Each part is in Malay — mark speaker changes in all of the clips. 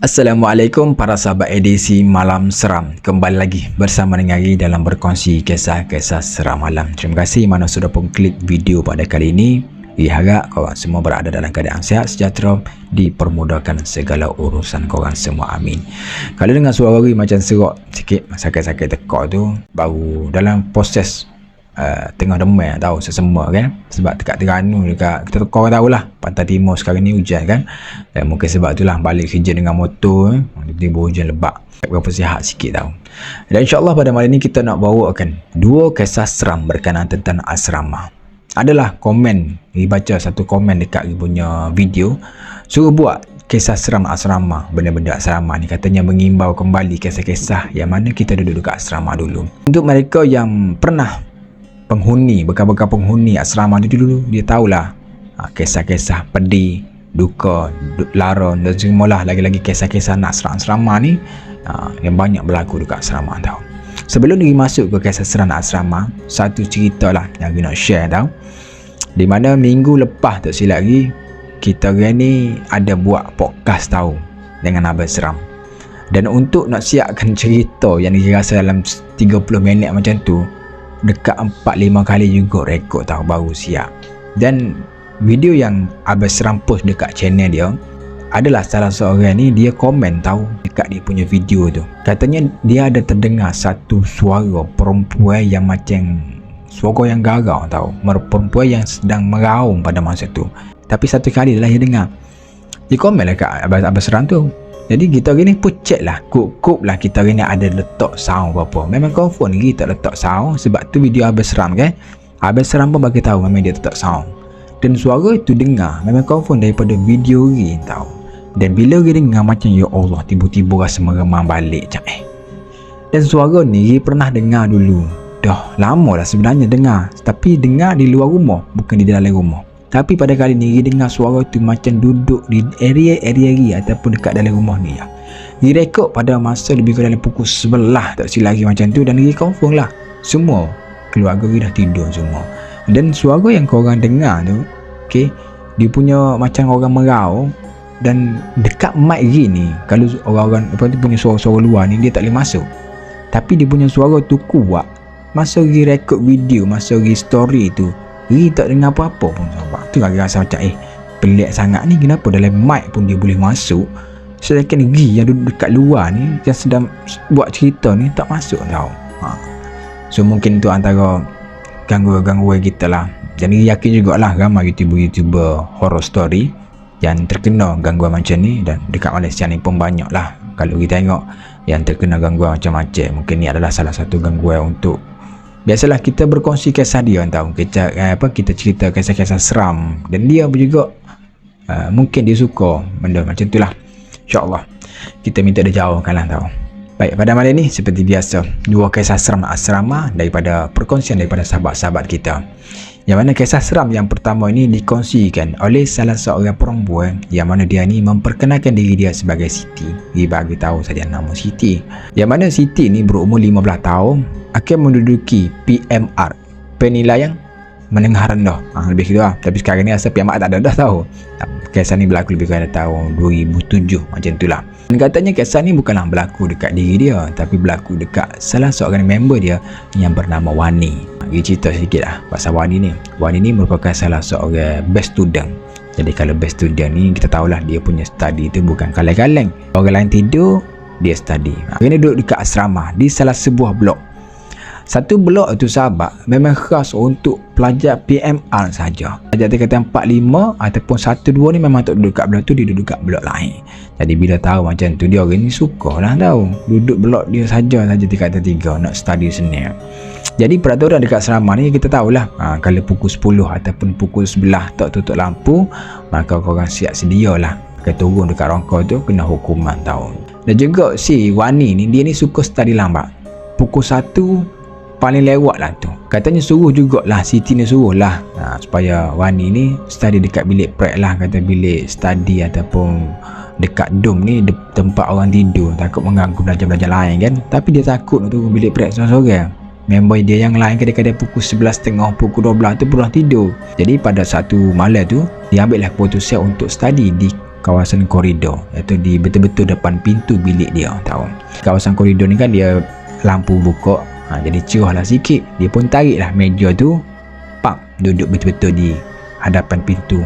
Speaker 1: Assalamualaikum para sahabat edisi Malam Seram. Kembali lagi bersama dengan Ari dalam berkongsi kisah-kisah seram malam. Terima kasih mana sudah pun klik video pada kali ini. Harap korang semua berada dalam keadaan sihat sejahtera, dipermudahkan segala urusan korang semua, amin. Kalau dengar suara Ari macam serok sikit, sakit-sakit tekak tu, baru dalam proses tengah demam tahu sesama kan, sebab dekat Terengganu dekat kita kau tahulah pantai timur sekarang ni hujan kan, mungkin sebab itulah balik kerja dengan motor tiba-tiba hujan lebat, berapa sihat sikit tahu. Dan insyaAllah pada malam ni kita nak bawakan dua kisah seram berkenaan tentang asrama. Adalah komen, baca satu komen dekat punya video, suruh buat kisah seram asrama, benda-benda asrama ni, katanya mengimbau kembali kisah-kisah yang mana kita duduk dekat asrama dulu. Untuk mereka yang pernah penghuni, bekas-bekas penghuni asrama tu dulu, dia tahulah kisah-kisah pedih, duka, lara dan semualah, lagi-lagi kisah-kisah nak asrama ni yang banyak berlaku dekat asrama tahu. Sebelum dia masuk ke kisah seram asrama, satu cerita lah yang kita nak share tahu, di mana minggu lepas tak silap lagi kita ni ada buat podcast tahu dengan Abang Seram. Dan untuk nak siapkan cerita yang dirasa dalam 30 minit macam tu, dekat 4-5 kali juga rekod tahu baru siap. Dan video yang Abang Seram post dekat channel dia adalah salah seorang ni, dia komen tahu dekat dia punya video tu, katanya dia ada terdengar satu suara perempuan yang macam suara yang garau tahu, perempuan yang sedang meraung pada masa tu. Tapi satu kali lah dia dengar, dia komen lah kat Abang Seram tu. Jadi kita hari ni pun check lah, kup lah kita hari ni ada letak sound apa-apa. Memang confirm ni kita letak sound, sebab tu video Abang Seram kan, Abang Seram pun bagi tahu memang dia letak sound. Dan suara itu dengar memang confirm daripada video ni tahu. Dan bila dia dengar macam ya Allah, tiba-tiba rasa meremang balik macam Dan suara ni dia pernah dengar dulu, dah lama dah sebenarnya dengar, tapi dengar di luar rumah, bukan di dalam rumah. Tapi pada kali ni dia dengar suara tu macam duduk di area ataupun dekat dalam rumah ni ya. Dia rekod pada masa lebih kurang dalam pukul 11 tak silap lagi macam tu. Dan dia confirm lah semua keluarga dia dah tidur semua. Dan suara yang korang dengar tu, okay, dia punya macam orang merau. Dan dekat mic ni, kalau orang-orang apa tu punya suara-suara luar ni, dia tak boleh masuk. Tapi dia punya suara tu kuat. Masa dia rekod video, masa dia story tu, dia tak dengar apa-apa pun sahabat. Tu lagi rasa macam pelik sangat ni, kenapa dalam mic pun dia boleh masuk, sedangkan dia yang duduk dekat luar ni yang sedang buat cerita ni tak masuk tau. So mungkin tu antara gangguan kita lah. Dan dia yakin jugalah ramai YouTuber horror story yang terkena gangguan macam ni. Dan dekat Malaysia ni pun banyak lah, kalau kita tengok yang terkena gangguan macam-macam. Mungkin ni adalah salah satu gangguan untuk, biasalah kita berkongsi kisah dia tahu, kita cerita kisah-kisah seram, dan dia juga mungkin dia suka benda macam tu lah. InsyaAllah kita minta dia jauhkan lah tahu. Baik, pada malam ni seperti biasa, dua kisah seram asrama daripada perkongsian daripada sahabat-sahabat kita. Yang mana kisah seram yang pertama ini dikongsikan oleh salah seorang perempuan yang mana dia ni memperkenalkan diri dia sebagai Siti. Dia bagi tahu saja nama Siti. Yang mana Siti ni berumur 15 tahun, akan menduduki PMR, penilaian menengah rendah. Lebih gitu lah. Tapi sekarang ni asal PMR tak ada dah tahu. Kisah ni berlaku lebih kurang tahun 2007 macam tu lah. Dan katanya kisah ni bukanlah berlaku dekat diri dia, tapi berlaku dekat salah seorang member dia yang bernama Wani. Dia cerita sedikit lah pasal Wani ni. Wani ni merupakan salah seorang best student. Jadi kalau best student ni kita tahulah dia punya study tu bukan kaleng-kaleng. Orang lain tidur, dia study. Dia duduk dekat asrama di salah sebuah blok. Satu blok itu sahabat memang khas untuk pelajar PMR saja. Pelajar tingkatan 4-5 ataupun 1-2 ni memang tak duduk kat blok tu, dia duduk kat blok lain. Jadi bila tahu macam tu, dia orang ni suka lah tahu duduk blok dia saja tingkatan 3 nak study seni. Jadi peraturan dekat asrama ni kita tahulah, kalau pukul 10 ataupun pukul 11 tak tutup lampu, maka korang siap sedialah akan turun dekat rongkau tu, kena hukuman tahu. Dan juga si Wani ni, dia ni suka study lambat. Pukul 1 paling lewat lah tu. Katanya suruh jugalah, Siti ni suruh lah supaya Wani ni study dekat bilik prep lah, kata bilik study ataupun dekat dom ni tempat orang tidur, takut mengganggu belajar-belajar lain kan. Tapi dia takut nak turun bilik prep seorang-seorang. Member dia yang lain kadang-kadang pukul 11.30, pukul 12 tu pun dah tidur. Jadi pada satu malam tu, dia ambil lah keputusan untuk study di kawasan koridor, iaitu di betul-betul depan pintu bilik dia, tahu. Kawasan koridor ni kan dia lampu buka, jadi cerah lah sikit. Dia pun tarik lah meja tu, pak, duduk betul-betul di hadapan pintu.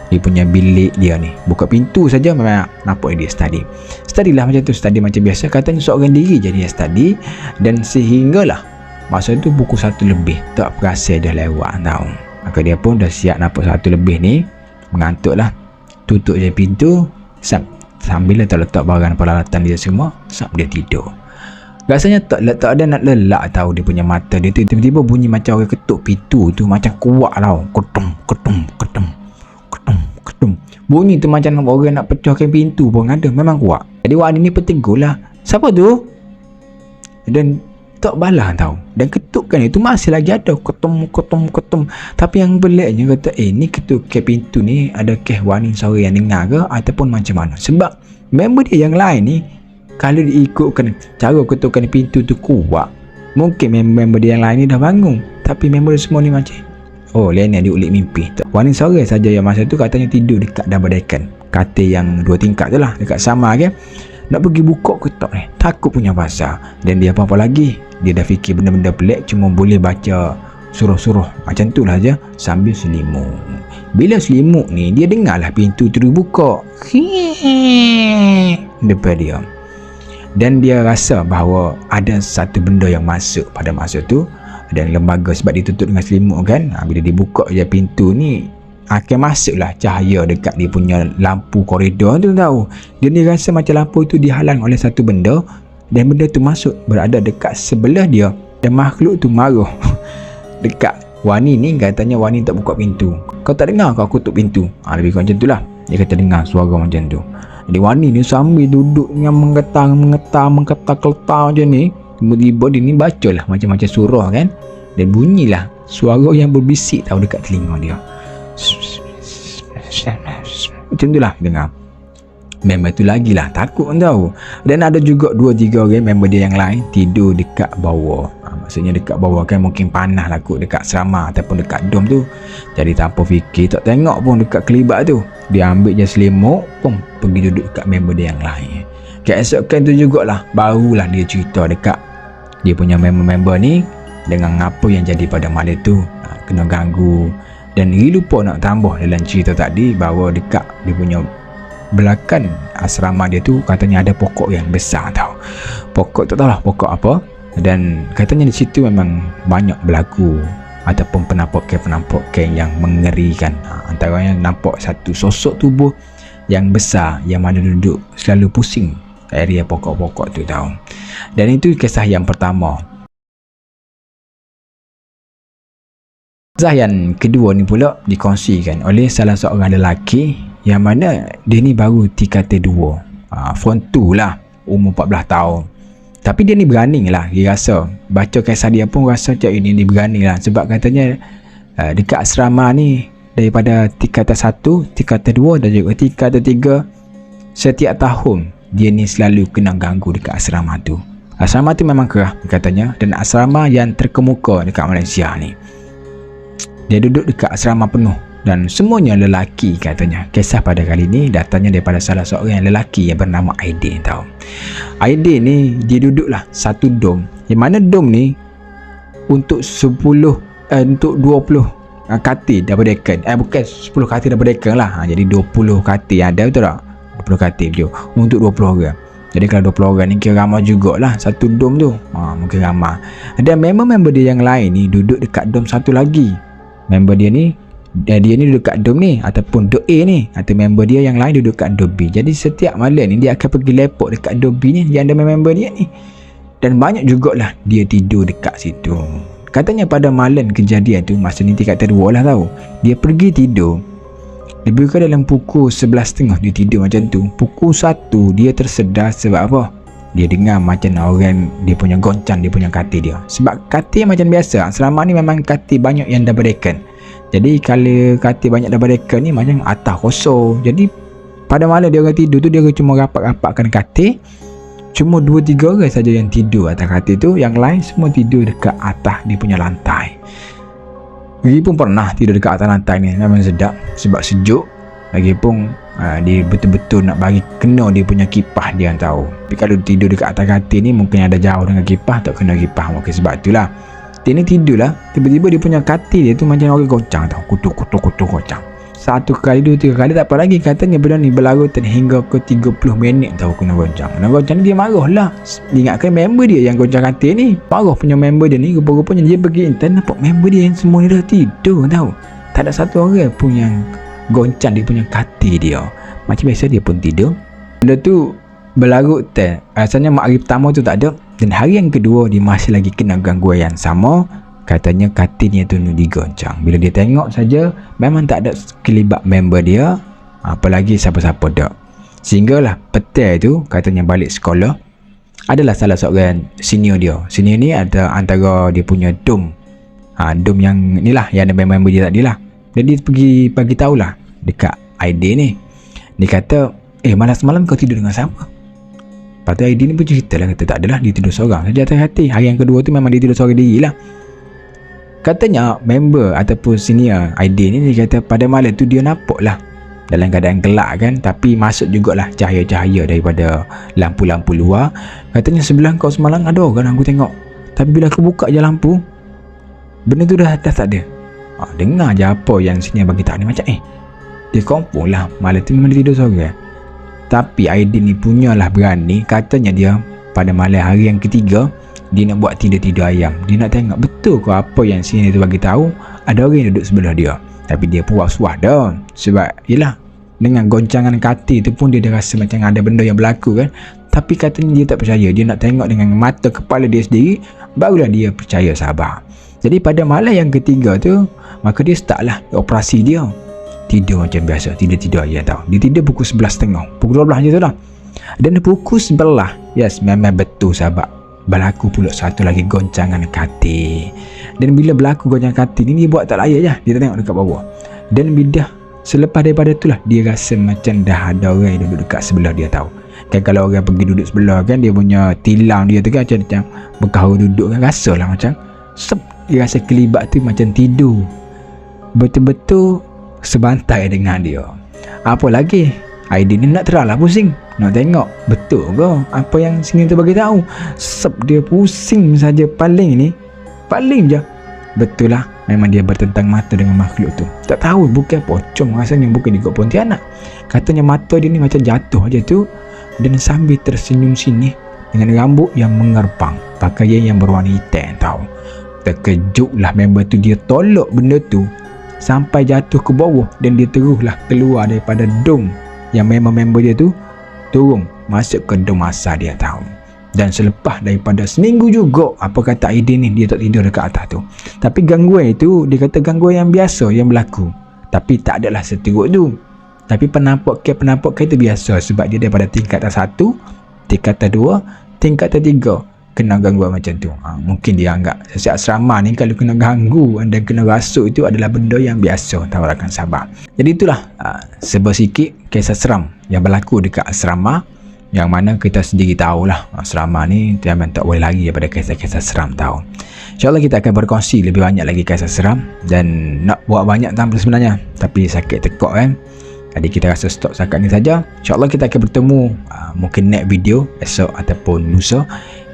Speaker 1: Dia punya bilik dia ni, buka pintu saja memang nampak dia study lah macam tu, study macam biasa. Katanya seorang diri je dia study, dan sehinggalah masa tu pukul 1 lebih tak perasan dah lewat, tahu. Maka dia pun dah siap nampak 1 lebih ni, mengantuk lah, tutup je pintu, sambil letak barang peralatan dia semua, dia tidur. Rasanya tak ada nak lelak, tahu. Dia punya mata dia tu tiba-tiba bunyi macam orang ketuk pintu tu, macam kuat tau, ketum ketum ketum ketum ketum. Bunyi tu macam orang nak pecahkan pintu pun ada, memang kuat. Jadi Wani ni petegur lah, siapa tu? Dan tak balas, tahu. Dan ketukan itu masih lagi ada, ketum ketum ketum. Tapi yang peliknya kata, ni ketukan pintu ni ada keh Wani seorang yang dengar ke ataupun macam mana? Sebab member dia yang lain ni, kalau diikutkan cara ketukan pintu tu kuat, mungkin member dia yang lain ni dah bangun. Tapi member semua ni macam, lain dia ulik mimpi. Wani seorang saja yang masa tu katanya tidur dekat double decker, katil yang 2 tingkat tu lah, dekat sama ke. Nak pergi buka ketak ni, takut punya pasal. Dan dia apa-apa lagi, dia dah fikir benda-benda pelik, cuma boleh baca suruh-suruh macam tu lah je sambil selimut. Bila selimut ni, dia dengar lah pintu tu dibuka depan dia. Dan dia rasa bahawa ada satu benda yang masuk pada masa tu. Dan lembaga sebab ditutup dengan selimut kan, bila dibuka je pintu ni, akan masuklah cahaya dekat dia punya lampu koridor tu, tahu. Dia ni rasa macam lampu tu dihalang oleh satu benda, dan benda tu masuk berada dekat sebelah dia, dan makhluk tu marah dekat Wani ni. Katanya Wani tak buka pintu. Kau tak dengar kau kutuk pintu? Lebih kurang macam tu lah. Dia kata dengar suara macam tu. Jadi Wani ni sambil duduk yang menggetar macam ni, tiba-tiba dia ni baca lah macam-macam surah kan, dan bunyilah suara yang berbisik, tahu, dekat telinga dia. Macam tu lah dengar. Member tu lagilah takut, tahu. Dan ada juga 2-3 orang member dia yang lain tidur dekat bawah. Maksudnya dekat bawah kan, mungkin panas lah kot dekat serama ataupun dekat dom tu. Jadi tanpa fikir, tak tengok pun dekat kelibat tu, dia ambil je selimut, pergi duduk dekat member dia yang lain. Keesokan tu jugalah, barulah dia cerita dekat dia punya member-member ni dengan apa yang jadi pada malam tu, kena ganggu. Dan dia lupa nak tambah dalam cerita tadi bahawa dekat dia punya belakang asrama dia tu katanya ada pokok yang besar, tahu. Pokok tak tahulah pokok apa, dan katanya di situ memang banyak berlaku ataupun penampakan yang mengerikan. Antaranya nampak satu sosok tubuh yang besar yang mana duduk selalu pusing area pokok-pokok tu, tahu. Dan itu kisah yang pertama. Kisah yang kedua ni pula dikongsikan oleh salah seorang lelaki yang mana dia ni baru tingkatan 2, form 2 lah, umur 14 tahun. Tapi dia ni berani lah, dia rasa baca kisah dia pun rasa macam ini dia berani lah. Sebab katanya dekat asrama ni, daripada tingkatan 1, tingkatan 2 dan juga tingkatan 3, setiap tahun dia ni selalu kena ganggu dekat asrama tu. Asrama tu memang kerah katanya, dan asrama yang terkemuka dekat Malaysia ni. Dia duduk dekat asrama penuh dan semuanya lelaki katanya. Kisah pada kali ni datangnya daripada salah seorang lelaki yang bernama Aidin, tahu. Aidin ni dia duduklah satu dom, yang mana dom ni untuk 20 katil double decker. Bukan 10 katil double decker lah. Jadi 20 katil ada, betul tak? 20 katil je untuk 20 orang. Jadi kalau 20 orang ni kira ramai jugalah satu dom tu. Mungkin ramai. Dan member dia yang lain ni duduk dekat dom satu lagi. Member dia ni duduk kat dom ni ataupun dom A ni, atau member dia yang lain duduk kat dom B. Jadi setiap malam ni dia akan pergi lepak dekat dom B ni yang ada member dia ni. Dan banyak jugalah dia tidur dekat situ. Katanya pada malam kejadian tu, masa ni tingkatan 2 lah, tahu. Dia pergi tidur lebih kurang dalam pukul 11.30 dia tidur macam tu. Pukul 1 dia tersedar sebab apa? Dia dengar macam orang dia punya goncang dia punya katil dia. Sebab katil macam biasa, selama ni memang katil banyak yang double decker. Jadi kalau katil banyak double decker ni macam atas kosong. Jadi pada malam dia orang tidur tu, dia cuma rapat-rapatkan katil. Cuma 2-3 orang saja yang tidur atas katil tu, yang lain semua tidur dekat atas dia punya lantai. Dia pun pernah tidur dekat atas lantai ni, memang sedap sebab sejuk. Lagipun Dia betul-betul nak bagi kena dia punya kipah dia tahu. Tapi kalau tidur dekat atas katil ni mungkin ada jauh dengan kipah, tak kena kipah, mungkin sebab itulah dia ni tidur lah, tiba-tiba dia punya katil dia tu macam orang goncang tahu, kutuk goncang. 1 kali 2 3 kali tak apa lagi, katanya benda ni berlarutan hingga ke 30 minit tahu kena goncang. Kena goncang ni dia marah lah. Dia ingatkan member dia yang goncang katil ni. Marah punya member dia ni, rupa-rupanya dia pergi internet nampak member dia yang semua ni dah tidur tahu. Tak ada satu orang pun yang goncang dia punya katil dia. Macam biasa dia pun tidur. Benda tu berlarut rasanya mak hari pertama tu tak ada, dan hari yang kedua dia masih lagi kena gangguan yang sama. Katanya katilnya tu digoncang. Bila dia tengok saja memang tak ada kelibat member dia, apalagi siapa-siapa dak. Sehinggalah petang tu katanya balik sekolah, adalah salah seorang senior dia. Senior ni ada antara dia punya dom. Dom yang ni lah, yang ada member dia tadi lah. Dan dia pergi bagi tahulah dekat ID ni. Dia kata, malam semalam kau tidur dengan siapa? Lepas tu ID ni pun cerita lah, kata tak adalah, dia tidur seorang saja atas hati. Hari yang kedua tu memang dia tidur seorang diri lah. Katanya member ataupun senior ID ni, dia kata pada malam tu dia nampak lah dalam keadaan gelap kan, tapi masuk jugalah cahaya-cahaya daripada lampu-lampu luar. Katanya sebelah kau semalam ada orang aku tengok, tapi bila aku buka je lampu, benda tu dah tak ada. Dengar je apa yang senior bagi tahu ni, macam dia kompon lah malam tu memang dia tidur seorang. Tapi ID ni punyalah berani, katanya dia pada malam hari yang ketiga dia nak buat tidur-tidur ayam. Dia nak tengok betul ke apa yang sini tu bagi tahu ada orang yang duduk sebelah dia. Tapi dia pun was-was dah, sebab yelah dengan goncangan katil tu pun dia dah rasa macam ada benda yang berlaku kan. Tapi katanya dia tak percaya, dia nak tengok dengan mata kepala dia sendiri, barulah dia percaya sabar. Jadi pada malam yang ketiga tu, maka dia start lah operasi dia. Tidur macam biasa, tidur ayam tau. Dia tidur pukul 11.30, pukul 12 je tu lah. Dan pukul 11, yes memang betul sahabat, berlaku pula satu lagi goncangan katil. Dan bila berlaku goncangan katil ni, dia buat tak layak je, dia tak tengok dekat bawah. Dan bila selepas daripada tu lah, dia rasa macam dah ada orang yang duduk dekat sebelah dia tahu. Kan kalau orang pergi duduk sebelah kan, dia punya tilang dia tu kan macam berkahau duduk kan, rasa lah macam dia rasa kelibat tu macam tidur betul-betul sebantai dengan dia. Apa lagi, ID ni nak teranglah pusing, nak tengok betul ke apa yang sini tu bagi tahu. Dia pusing saja, paling je betul lah, memang dia bertentang mata dengan makhluk tu. Tak tahu bukan pocong, rasanya bukan juga Pontianak. Katanya mata dia ni macam jatuh aja tu, dan sambil tersenyum sini dengan rambut yang mengerpang, pakaian yang berwarna hitam tahu. Terkejutlah member tu, dia tolak benda tu sampai jatuh ke bawah, dan dia teruslah keluar daripada dom yang memang member dia tu turun masuk ke dom asal dia tahu. Dan selepas daripada seminggu juga, apa kata ID ni, dia tak tidur dekat atas tu. Tapi gangguan itu, dia kata gangguan yang biasa yang berlaku, tapi tak adalah seteruk tu. Tapi penampakan itu biasa, sebab dia daripada tingkatan 1, tingkatan 2, tingkatan 3 kena gangguan macam tu. Mungkin dia anggap sesiap asrama ni kalau kena ganggu dan kena rasuk itu adalah benda yang biasa, tahu rakan sahabat. Jadi itulah sebersikit kisah seram yang berlaku dekat asrama, yang mana kita sendiri tahulah asrama ni memang tak boleh lari daripada kisah-kisah seram tahu. InsyaAllah kita akan berkongsi lebih banyak lagi kisah seram, dan nak buat banyak tampil sebenarnya, tapi sakit tekok kan. Jadi kita rasa stop setakat ni saja. InsyaAllah kita akan bertemu mungkin next video esok ataupun lusa,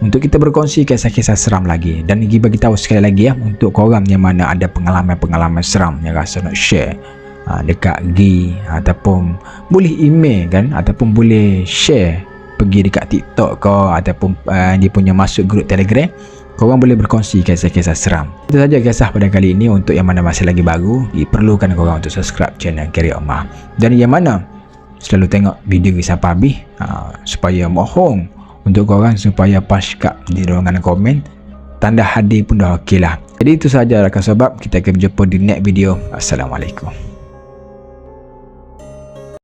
Speaker 1: untuk kita berkongsi kisah-kisah seram lagi. Dan lagi bagi tahu sekali lagi untuk korang yang mana ada pengalaman-pengalaman seram yang rasa nak share dekat Gi, ataupun boleh email kan, ataupun boleh share pergi dekat TikTok ke, ataupun dia punya masuk grup Telegram, korang boleh berkongsi kisah-kisah seram. Itu saja kisah pada kali ini. Untuk yang mana masih lagi baru, diperlukan korang untuk subscribe channel Kerja Omar, dan yang mana selalu tengok video sampai habis, supaya mohon untuk korang supaya pas kat di ruangan komen tanda hadir pun dah okey lah. Jadi itu sahaja rakan sahabat, kita akan berjumpa di next video. Assalamualaikum.